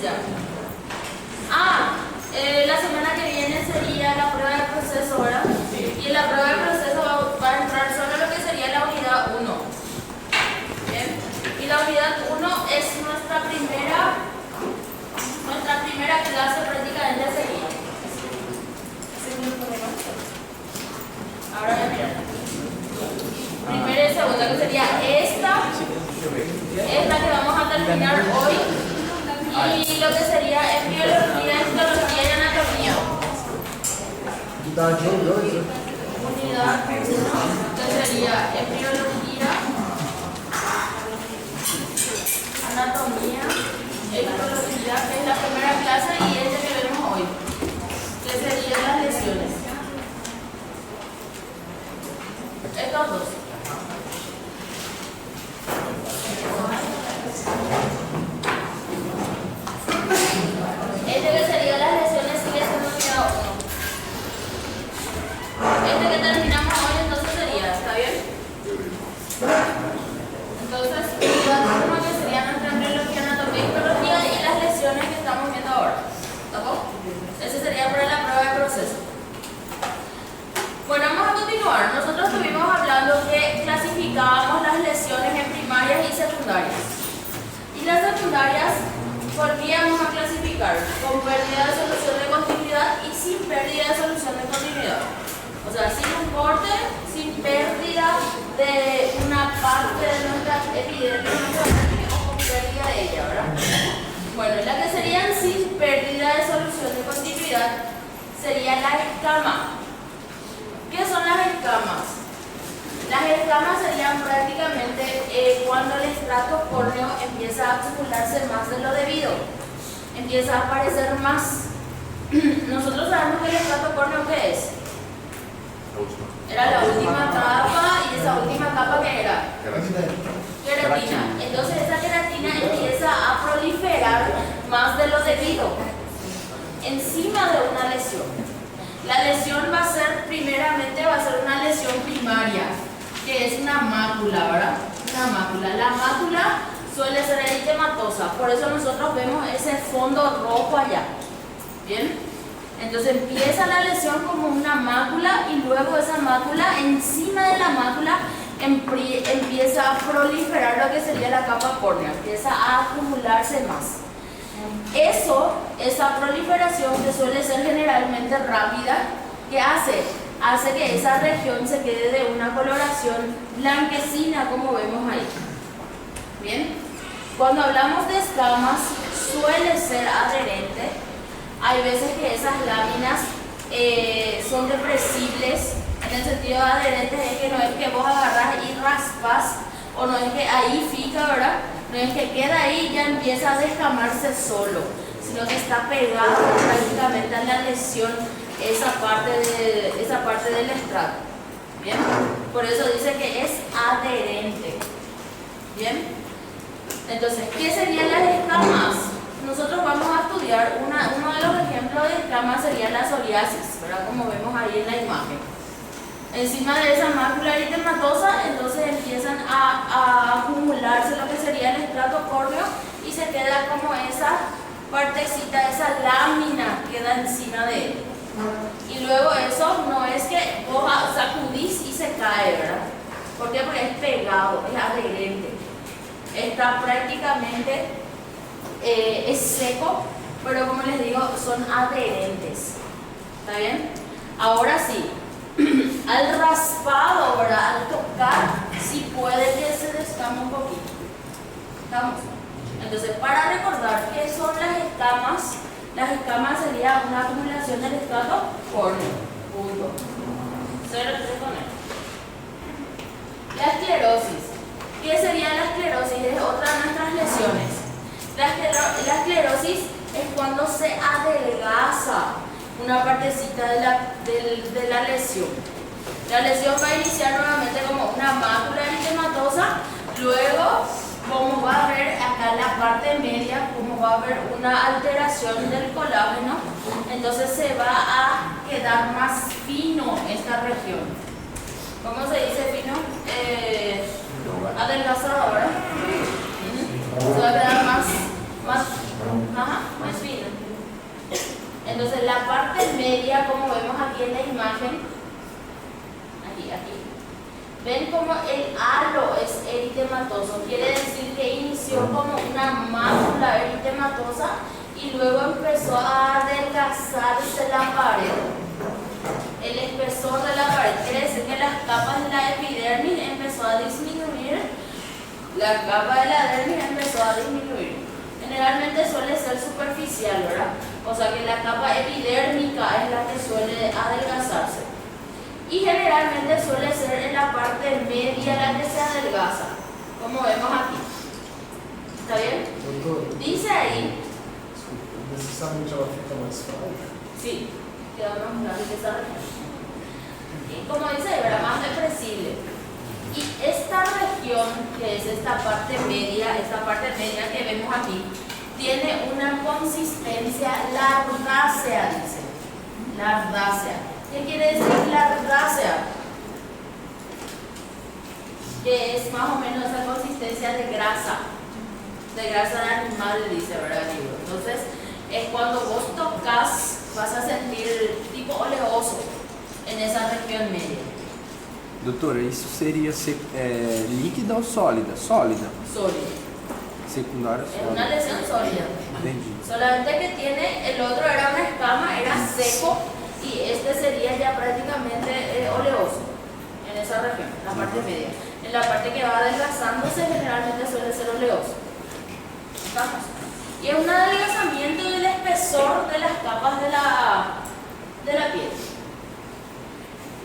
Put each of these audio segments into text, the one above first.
Ya. La semana que viene sería la prueba de proceso, ¿verdad? Sí. Y en la prueba de proceso va a entrar solo lo que sería la unidad 1. Bien. Y la unidad 1 es nuestra primera clase prácticamente sería. Ahora voy a mirar. Primera y segunda, que sería esta que vamos a terminar hoy. Y lo que sería embriología, histología y anatomía. Unidad 1, que sería embriología, anatomía, histología, que es la primera clase, y que vemos hoy, que serían las lesiones. Estos dos. Que serían las lesiones sigue siendo unidad 1. Que terminamos hoy entonces sería, ¿está bien? Entonces, unidad 1 que sería nuestra embriología, anatomía y histología y las lesiones que estamos viendo ahora. ¿Está? Ese sería para la prueba de proceso. Bueno, vamos a continuar. Nosotros estuvimos hablando que clasificábamos las lesiones en primarias y secundarias. Y las secundarias volvíamos a clasificar con pérdida de solución de continuidad y sin pérdida de solución de continuidad. O sea, sin un corte, sin pérdida de una parte de nuestra epidermis o con pérdida de ella, ¿verdad? Bueno, la que serían sin pérdida de solución de continuidad sería la escama. ¿Qué son las escamas? Las escamas serían prácticamente cuando el estrato córneo empieza a acumularse más de lo debido, empieza a aparecer más. Nosotros sabemos que el estrato córneo, ¿qué es? Era la última capa, y esa última capa, ¿qué era? Queratina. Entonces esa queratina empieza a proliferar más de lo debido encima de una lesión. La lesión va a ser una lesión primaria, que es una mácula, ¿verdad? Una mácula. La mácula suele ser eritematosa, por eso nosotros vemos ese fondo rojo allá. ¿Bien? Entonces empieza la lesión como una mácula y luego esa mácula, encima de la mácula, empieza a proliferar lo que sería la capa córnea, empieza a acumularse más. Esa proliferación, que suele ser generalmente rápida, ¿qué hace? Hace que esa región se quede de una coloración blanquecina, como vemos ahí. Bien, cuando hablamos de escamas, suele ser adherente. Hay veces que esas láminas son depresibles. En el sentido de adherentes es que no es que vos agarras y raspas, o no es que ahí fija, ¿verdad? No es que queda ahí y ya empieza a descamarse solo, sino que está pegado prácticamente a la lesión esa parte del estrato. ¿Bien? Por eso dice que es adherente. ¿Bien? Entonces, ¿qué serían las escamas? Nosotros vamos a estudiar uno de los ejemplos de escamas sería la psoriasis, ¿verdad? Como vemos ahí en la imagen. Encima de esa mácula eritematosa, entonces empiezan a acumularse lo que sería el estrato córneo y se queda como esa partecita, esa lámina queda encima de él. Y luego eso no es que vos sacudís y se cae, ¿verdad? ¿Por qué? Porque es pegado, es adherente. Está prácticamente, es seco, pero como les digo, son adherentes. ¿Está bien? Ahora sí. Al raspado, ¿verdad? Al tocar, sí puede que se descame un poquito. ¿Estamos? Entonces, para recordar qué son las escamas sería una acumulación del estrato córneo. Punto. 0,3 con él. La esclerosis. ¿Qué sería la esclerosis? Es otra de nuestras lesiones. La esclerosis es cuando se adelgaza una partecita de la lesión. La lesión va a iniciar nuevamente como una mácula eritematosa, luego, como va a haber acá en la parte media, como va a haber una alteración del colágeno, entonces se va a quedar más fino esta región. ¿Cómo se dice fino? Adelgazado, ¿verdad? Se va a quedar más media, como vemos aquí en la imagen, aquí. Ven como el halo es eritematoso, quiere decir que inició como una mácula eritematosa y luego empezó a adelgazarse la pared. El espesor de la pared quiere decir que las capas de la epidermis empezó a disminuir, la capa de la dermis empezó a disminuir. Generalmente suele ser superficial, ¿verdad? O sea que la capa epidérmica es la que suele adelgazarse. Y generalmente suele ser en la parte media la que se adelgaza, como vemos aquí. ¿Está bien? Doutor, Dice ahí. necessariamente ela fica mais frágil? Sí, queda más grande que esa región. Y como dice ahí, ¿verdad? Más depresible. Y esta región, que es esta parte media que vemos aquí, tiene una consistencia lardácea, dice. Lardácea. ¿Qué quiere decir lardácea? Que es más o menos esa consistencia de grasa de animal, dice, ¿verdad? Entonces, es cuando vos tocas, vas a sentir tipo oleoso en esa región media. Doutora, isso seria líquida ou sólida? Sólida. Sólida. Secundária Es sólida. una lesión sólida. Entendi. Solamente que tiene, el otro era una escama, era seco, y este sería ya prácticamente oleoso en esa región, la parte media. En la parte que va adelgazándose generalmente suele ser oleoso. ¿Estamos? Y es un adelgazamiento del espesor de las capas de la piel.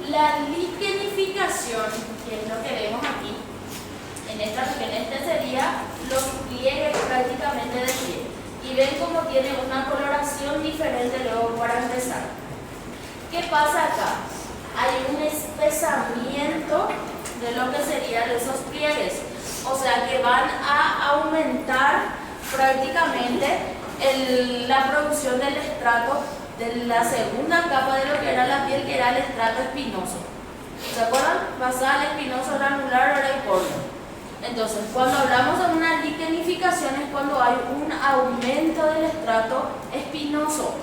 La liquenificación, que es lo que vemos aquí, en esta región, este sería los pliegues prácticamente de piel. Y ven cómo tiene una coloración diferente luego para empezar. ¿Qué pasa acá? Hay un espesamiento de lo que serían esos pliegues. O sea que van a aumentar prácticamente la producción del estrato de la segunda capa de lo que era la piel, que era el estrato espinoso. ¿Se acuerdan? Basal, espinoso, granular, oreicornio. Entonces, cuando hablamos de una liquenificación es cuando hay un aumento del estrato espinoso.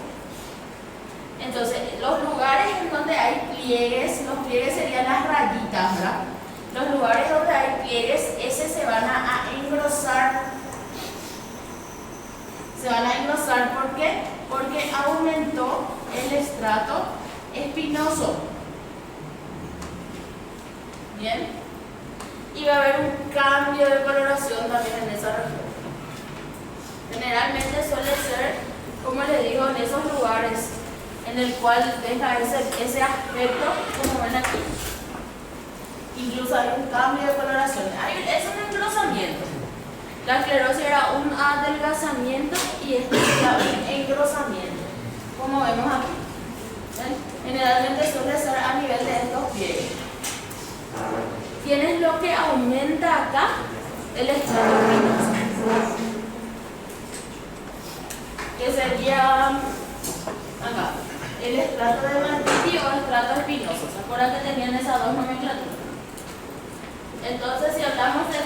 Entonces, los lugares en donde hay pliegues, los pliegues serían las rayitas, ¿verdad? Los lugares donde hay pliegues, se van a engrosar. Se van a engrosar, ¿por qué? Porque aumentó el estrato espinoso. ¿Bien? Y va a haber un cambio de coloración también en esa región. Generalmente suele ser, como les digo, en esos lugares en el cual deja ese aspecto, como ven aquí. Incluso hay un cambio de coloración. Es un engrosamiento. La esclerosis era un adelgazamiento y este era un engrosamiento, como vemos aquí. ¿Ven? Generalmente suele ser a nivel de estos pliegues. Tienes lo que aumenta acá, el estrato espinoso, que sería acá, el estrato de Martini o estrato espinoso. ¿Se acuerdan que tenían esas dos nomenclaturas? Entonces, si hablamos de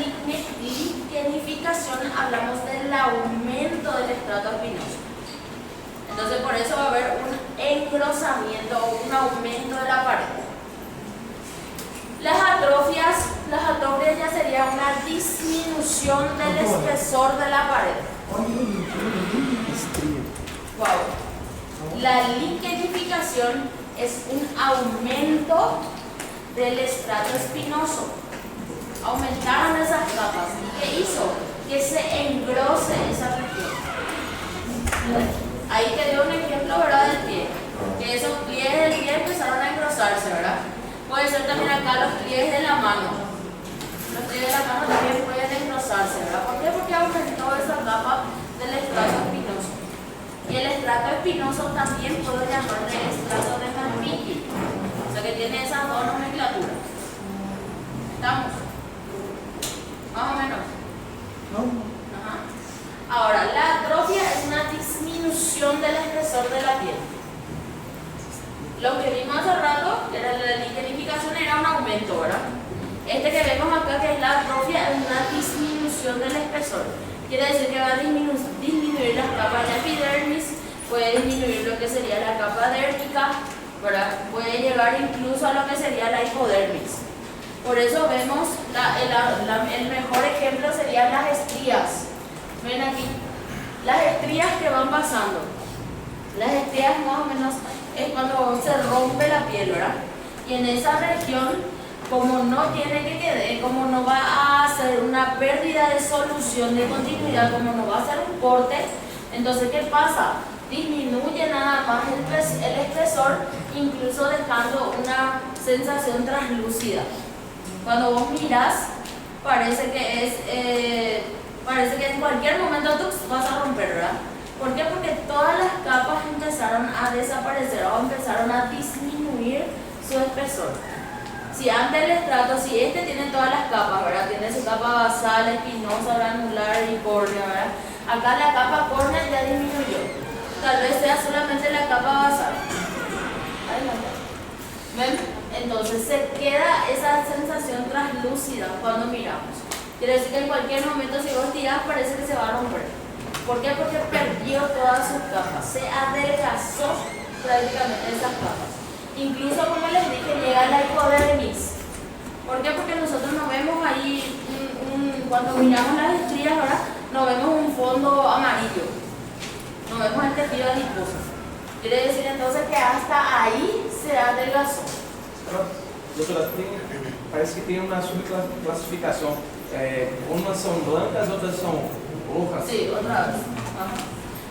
liquenificación, hablamos del aumento del estrato espinoso. Entonces, por eso va a haber un engrosamiento o un aumento de la pared. Las atrofias ya sería una disminución del espesor de la pared. Estria. Wow. La liquenificación es un aumento del estrato espinoso. Aumentaron esas capas. ¿Qué hizo? Que se engrose esa región. Ahí te dio un ejemplo, ¿verdad? Del pie. Que esos pliegues del pie empezaron a engrosarse, ¿verdad? Puede ser también acá los pliegues de la mano. Los pliegues de la mano también pueden engrosarse, ¿verdad? ¿Por qué? Porque aumentó esa capa del estrato espinoso. Y el estrato espinoso también puedo llamarle estrato de Malpighi. O sea que tiene esas dos nomenclaturas. ¿Estamos? Más o menos. Não. Ajá. Ahora, la atrofia es una disminución del espesor de la piel. Lo que vimos hace rato, que era la liquenificación, era un aumento, ¿verdad? Este que vemos acá, que es la atrofia, es una disminución del espesor. Quiere decir que va a disminuir las capas de epidermis, puede puede disminuir lo que sería la capa dérmica, ¿verdad? Puede llegar incluso a lo que sería la hipodermis. Por eso vemos, el mejor ejemplo serían las estrías. Ven aquí, las estrías que van pasando. Las estrías más o menos es cuando se rompe la piel, ¿verdad? Y en esa región, como no tiene que quedar, como no va a hacer una pérdida de solución de continuidad, como no va a hacer un corte, entonces ¿qué pasa? Disminuye nada más el espesor, incluso dejando una sensación translúcida. Cuando vos mirás, parece que en cualquier momento tú vas a romper, ¿verdad? ¿Por qué? Porque todas las capas empezaron a desaparecer o empezaron a disminuir su espesor. Si antes el estrato, si este tiene todas las capas, ¿verdad? Tiene su capa basal, espinosa, granular y córnea, ¿verdad? Acá la capa córnea ya disminuyó. Tal vez sea solamente la capa basal. Adelante. ¿Ven? Entonces se queda esa sensación translúcida cuando miramos. Quiere decir que en cualquier momento si vos tirás parece que se va a romper. ¿Por qué? Porque perdió todas sus capas. Se adelgazó prácticamente esas capas. Incluso, como les dije, llega la hipodermis. ¿Por qué? Porque nosotros no vemos ahí, cuando miramos las estrías, ¿verdad? No vemos un fondo amarillo. No vemos el tejido adiposo. Quiere decir entonces que hasta ahí se adelgazó. Doutora, parece que tem uma subclassificação. Umas são blancas, outras são rojas. Sí, otra vez. Ajá.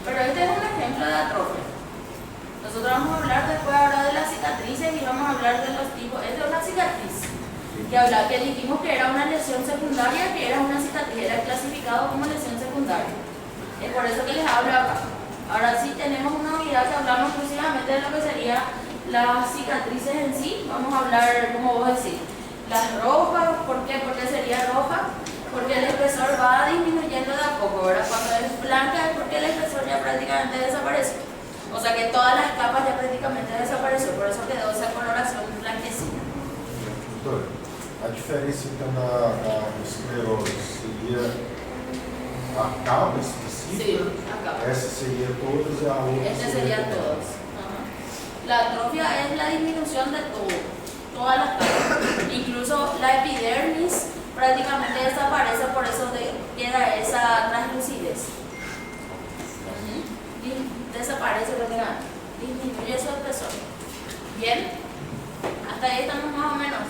Pero este es un ejemplo de atrofia. Nosotros vamos a hablar después ahora de las cicatrices y vamos a hablar de los tipos. Esta es una cicatriz. Que dijimos que era una lesión secundaria, que era una cicatriz, era clasificado como lesión secundaria. Es por eso que les hablo acá. Ahora sí tenemos una unidad que hablamos exclusivamente de lo que sería las cicatrices en sí. Vamos a hablar, como vos decís, las rojas. ¿Por qué? ¿Por qué sería roja? Porque el espesor va disminuyendo de a poco, ¿verdad? Cuando es blanca es porque el espesor ya prácticamente desapareció. O sea que todas las capas ya prácticamente desapareció, por eso quedó esa coloración blanquecina. Doutora, a diferença então da esclerose seria a capa específica? Sí, acá. Essa seria todas e a outra Este sería todos. Ajá. La atrofia es la disminución de todo, todas las capas. Incluso la epidermis prácticamente desaparece, por eso queda esa translucidez. Desaparece prácticamente, disminuye su espesor. Bien, hasta ahí estamos más o menos.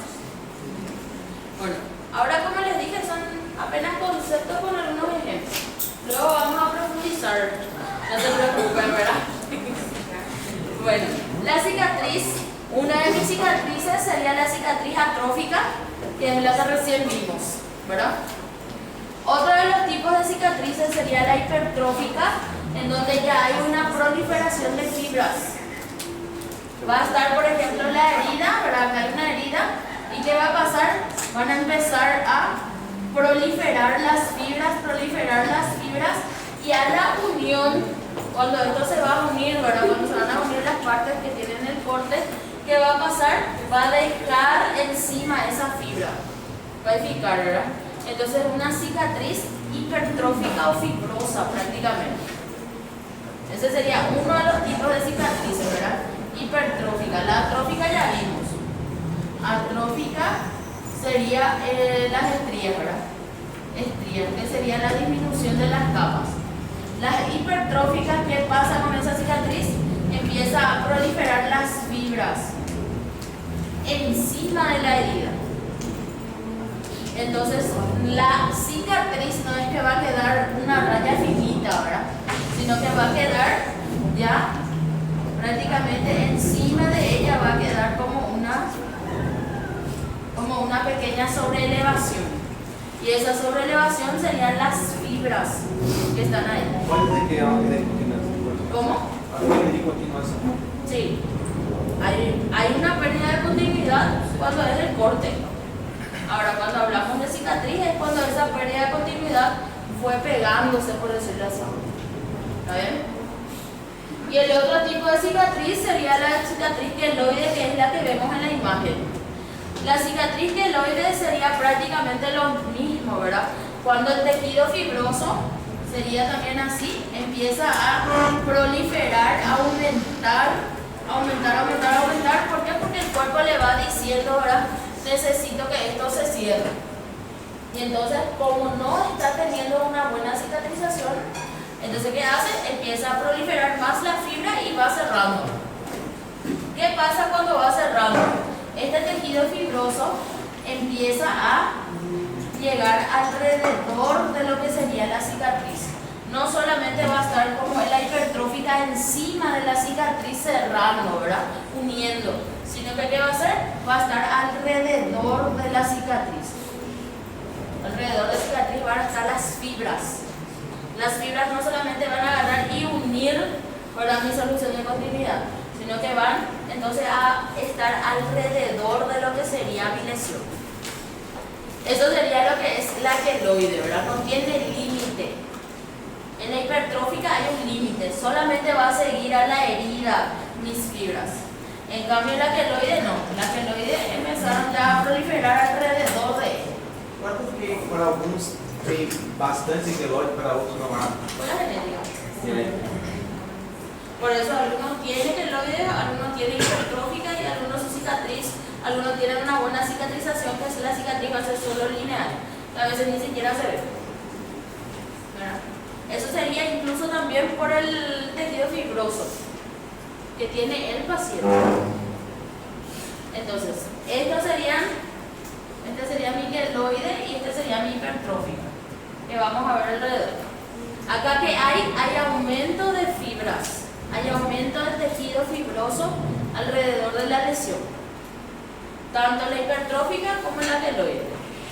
Bueno, ahora como les dije son apenas conceptos con algunos ejemplos. Luego vamos a profundizar, no se preocupen, ¿verdad? Bueno, la cicatriz, una de mis cicatrices sería la cicatriz atrófica, que es la que recién vimos, ¿verdad? Otro de los tipos de cicatrices sería la hipertrófica, en donde ya hay una proliferación de fibras. Va a estar, por ejemplo, la herida, ¿verdad? Acá hay una herida, ¿y qué va a pasar? Van a empezar a proliferar las fibras, y a la unión, cuando esto se va a unir, ¿verdad? Cuando se van a unir las partes que tienen el corte, ¿qué va a pasar? Va a dejar encima esa fibra, va a fijar, ¿verdad? Entonces una cicatriz hipertrófica o fibrosa prácticamente. Ese sería uno de los tipos de cicatrices, ¿verdad? Hipertrófica. La atrófica ya vimos. Atrófica sería las estrías, ¿verdad? Estrías, que sería la disminución de las capas. Las hipertróficas, ¿qué pasa con esa cicatriz? Empieza a proliferar las fibras encima de la herida. Entonces, la cicatriz no es que va a quedar una raya finita, ¿verdad? Sino que va a quedar ya prácticamente encima de ella, va a quedar como una pequeña sobreelevación. Y esa sobreelevación serían las fibras que están ahí. Pode dizer que é uma de continuação? ¿Cómo? Uma de continuação. Sí. Hay una pérdida de continuidad cuando es el corte. Ahora, cuando hablamos de cicatriz es cuando esa pérdida de continuidad fue pegándose, por decirlo así. ¿Está bien? Y el otro tipo de cicatriz sería la cicatriz queloide, que es la que vemos en la imagen. La cicatriz queloide sería prácticamente lo mismo, ¿verdad? Cuando el tejido fibroso sería también así, empieza a proliferar, a aumentar. ¿Por qué? Porque el cuerpo le va diciendo, ahora necesito que esto se cierre. Y entonces, como no está teniendo una buena cicatrización, entonces ¿qué hace? Empieza a proliferar más la fibra y va cerrando. ¿Qué pasa cuando va cerrando? Este tejido fibroso empieza a llegar alrededor de lo que sería la cicatriz. No solamente va a estar como la hipertrófica encima de la cicatriz cerrando, ¿verdad? Uniendo, sino que ¿qué va a hacer? Va a estar alrededor de la cicatriz. Alrededor de la cicatriz van a estar las fibras. Las fibras no solamente van a agarrar y unir, ¿verdad?, mi solución de continuidad, sino que van entonces a estar alrededor de lo que sería mi lesión. Eso sería lo que es la queloide, ¿verdad? No tiene límite. En la hipertrófica hay un límite, solamente va a seguir a la herida mis fibras. En cambio la queloide no, la queloide empezaron ya a proliferar alrededor de ella. Quanto que para alguns tem bastante queloide, para outros não há? Por la genética. Genética. Por eso algunos tienen queloide, algunos tienen hipertrófica y algunos su cicatriz, algunos tienen una buena cicatrización, que es la cicatriz va a ser solo lineal, que a veces ni siquiera se ve. ¿Verdad? Eso sería incluso también por el tejido fibroso que tiene el paciente. Entonces, este sería mi queloide y este sería mi hipertrófica, que vamos a ver alrededor. Acá que hay aumento de fibras, hay aumento del tejido fibroso alrededor de la lesión, tanto la hipertrófica como la queloide.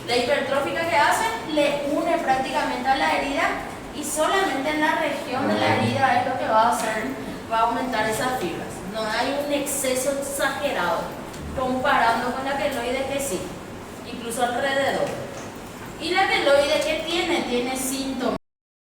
La hipertrófica, que hace, le une prácticamente a la herida y solamente en la región de la herida es lo que va a hacer, va a aumentar esas fibras. No hay un exceso exagerado comparando con la queloide, que sí, incluso alrededor. Y la queloide, ¿qué tiene? Tiene síntomas.